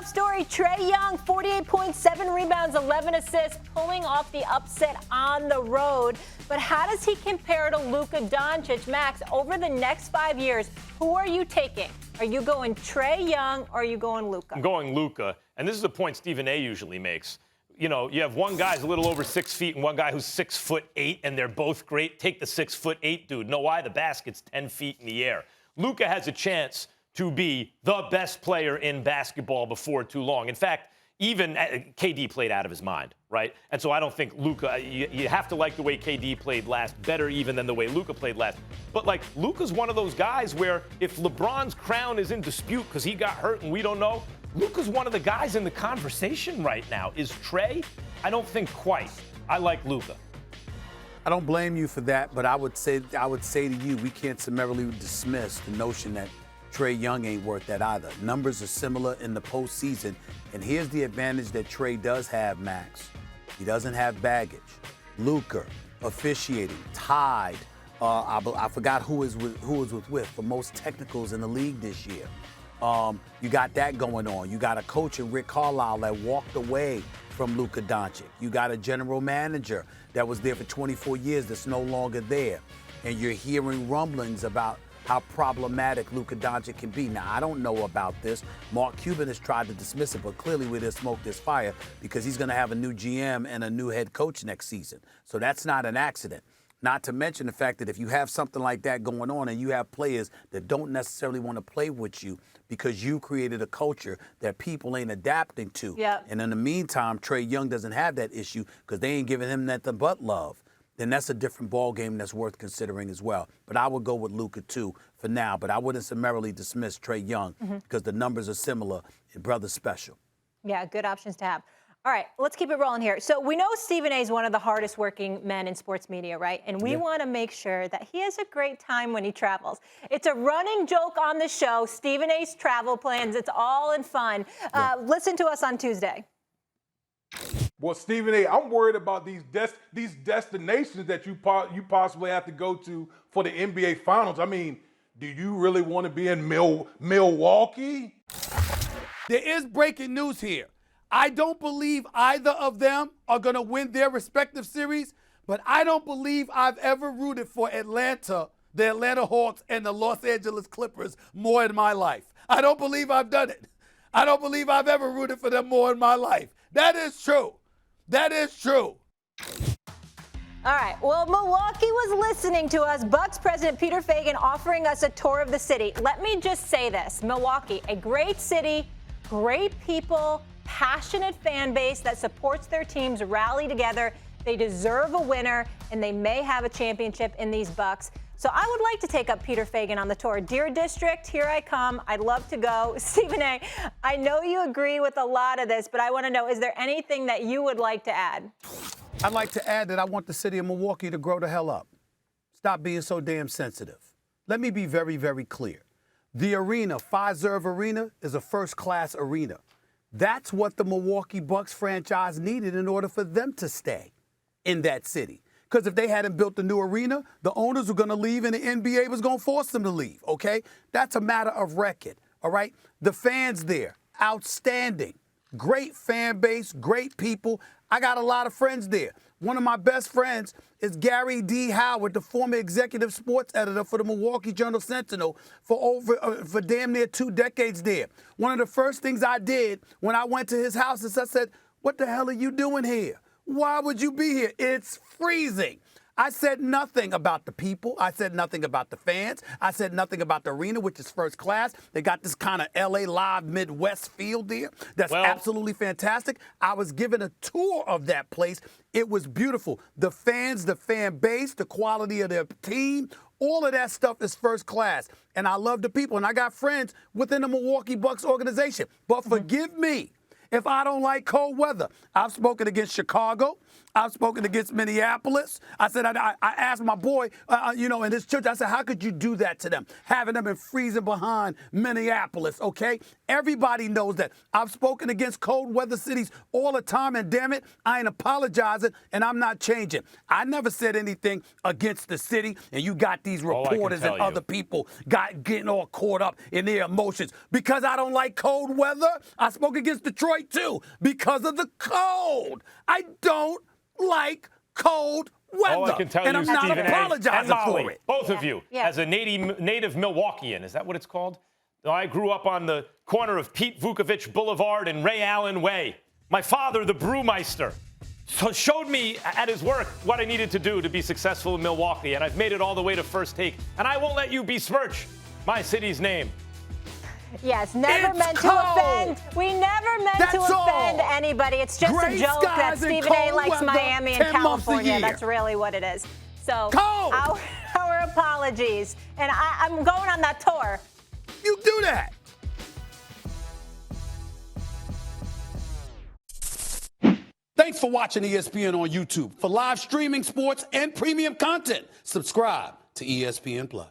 top story, Trae Young, 48 points, 7 rebounds, 11 assists, pulling off the upset on the road. But how does he compare to Luka Doncic? Max, over the next 5 years, who are you taking? Are you going Trae Young or are you going Luka? I'm going Luka. And this is the point Stephen A. usually makes. You know, you have one guy who's a little over 6 feet and one guy who's 6'8", and they're both great. Take the 6'8" dude. Know why? The basket's 10 feet in the air. Luka has a chance to be the best player in basketball before too long. In fact, even KD played out of his mind, right? And so I don't think Luka, you have to like the way KD played last, better even than the way Luka played last. But, like, Luka's one of those guys where if LeBron's crown is in dispute because he got hurt and we don't know, Luka's one of the guys in the conversation right now. Is Trae? I don't think quite. I like Luka. I don't blame you for that, but I would say to you, we can't summarily dismiss the notion that Trae Young ain't worth that either. Numbers are similar in the postseason, and here's the advantage that Trae does have, Max. He doesn't have baggage. Luka, officiating, tied. I forgot who was with for most technicals in the league this year. You got that going on. You got a coach in Rick Carlisle that walked away from Luka Doncic. You got a general manager that was there for 24 years that's no longer there. And you're hearing rumblings about how problematic Luka Doncic can be. Now, I don't know about this. Mark Cuban has tried to dismiss it, but clearly where there's smoke, there's fire, because he's going to have a new GM and a new head coach next season. So that's not an accident. Not to mention the fact that if you have something like that going on and you have players that don't necessarily want to play with you because you created a culture that people ain't adapting to. Yep. And in the meantime, Trae Young doesn't have that issue because they ain't giving him nothing but love. Then that's a different ball game that's worth considering as well. But I would go with Luka too for now. But I wouldn't summarily dismiss Trae Young because the numbers are similar and brother's special. Yeah, good options to have. All right, let's keep it rolling here. So we know Stephen A. is one of the hardest working men in sports media, right? And we want to make sure that he has a great time when he travels. It's a running joke on the show, Stephen A.'s travel plans. It's all in fun. Listen to us on Tuesday. Well, Stephen A., I'm worried about these destinations that you possibly have to go to for the NBA Finals. I mean, do you really want to be in Milwaukee? There is breaking news here. I don't believe either of them are going to win their respective series, but I don't believe I've ever rooted for Atlanta, the Atlanta Hawks, and the Los Angeles Clippers more in my life. I don't believe I've done it. I don't believe I've ever rooted for them more in my life. That is true. That is true. All right. Well, Milwaukee was listening to us. Bucks president Peter Feigin offering us a tour of the city. Let me just say this. Milwaukee, a great city, great people, passionate fan base that supports their teams, rally together. They deserve a winner, and they may have a championship in these Bucks. So I would like to take up Peter Feigin on the tour. Dear District, here I come. I'd love to go. Stephen A., I know you agree with a lot of this, but I want to know, is there anything that you would like to add? I'd like to add that I want the city of Milwaukee to grow the hell up. Stop being so damn sensitive. Let me be very, very clear. The arena, Fiserv Arena, is a first-class arena. That's what the Milwaukee Bucks franchise needed in order for them to stay in that city. Because if they hadn't built the new arena, the owners were going to leave and the NBA was going to force them to leave, okay? That's a matter of record, all right? The fans there, outstanding. Great fan base, great people. I got a lot of friends there. One of my best friends is Gary D. Howard, the former executive sports editor for the Milwaukee Journal-Sentinel for damn near 2 decades there. One of the first things I did when I went to his house is I said, "What the hell are you doing here? Why would you be here? It's freezing." I said nothing about the people. I said nothing about the fans. I said nothing about the arena, which is first class. They got this kind of LA Live Midwest feel there. That's absolutely fantastic. I was given a tour of that place. It was beautiful. The fans, the fan base, the quality of their team, all of that stuff is first class. And I love the people. And I got friends within the Milwaukee Bucks organization. But forgive me if I don't like cold weather. I've spoken against Chicago. I've spoken against Minneapolis. I said, I asked my boy, in his church, I said, how could you do that to them? Having them in freezing behind Minneapolis, okay? Everybody knows that. I've spoken against cold weather cities all the time, and damn it, I ain't apologizing, and I'm not changing. I never said anything against the city, and you got these reporters and other people getting all caught up in their emotions. Because I don't like cold weather, I spoke against Detroit too, because of the cold. I don't like cold weather. All I can tell and you, I'm not Stephen apologizing and Molly, for it. both of you, as a native Milwaukeean, is that what it's called? I grew up on the corner of Pete Vukovich Boulevard and Ray Allen Way. My father, the brewmeister, showed me at his work what I needed to do to be successful in Milwaukee, and I've made it all the way to First Take. And I won't let you besmirch my city's name. Yes, never It's meant cold. to offend. We never meant That's to offend all. anybody. It's just Gray a joke that skies and Stephen A. cold likes weather Miami and 10 months a California. year. That's really what it is. So Cold. Our apologies. And I'm going on that tour. You do that. Thanks for watching ESPN on YouTube. For live streaming, sports, and premium content, subscribe to ESPN+.